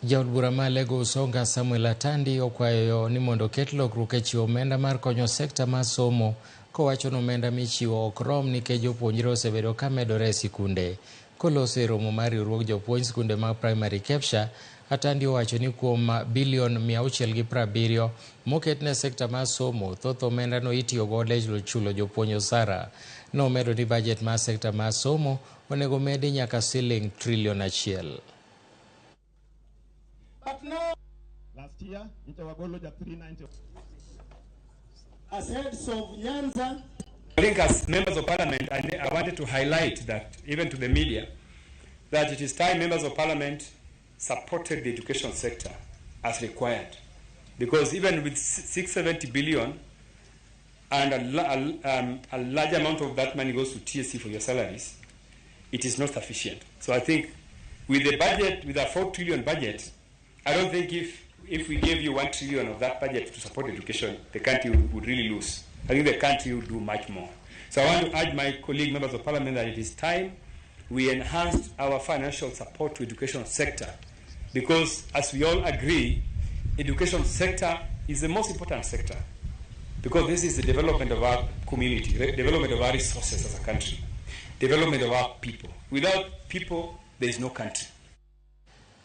Jaod bura ma Lagos Songa Samuel Atandi okwayo ni mondo oket lokruok e chiwo omenda mar konyo sekta mar somo, kowacho ni omenda michiwo ok rom nikech jopuonjre osebedo ka medore e sikunde. Koloso e romo mar riwruog jopuonj sikunde mag primary KEPSHA, Atandi owacho ni kuom bilion 670 moket ne sekta mar somo, thoth omenda no itiyo godo e chulo jopuonj osara. Nomedo ni bajet mar sekta mar somo onego medi nyaka siling trilion 1. But now, last year, as heads of Nyanza, I think as members of parliament, I wanted to highlight that, even to the media, that it is time members of parliament supported the education sector as required. Because even with 670 billion and a large amount of that money goes to TSC for your salaries, it is not sufficient. So I think with the budget, with a 4 trillion budget, I don't think if we gave you 1 trillion of that budget to support education, the country would really lose. I think the country would do much more. So I want to urge my colleague members of parliament that it is time we enhanced our financial support to education sector, because as we all agree, education sector is the most important sector, because this is the development of our community, development of our resources as a country, development of our people. Without people, there is no country.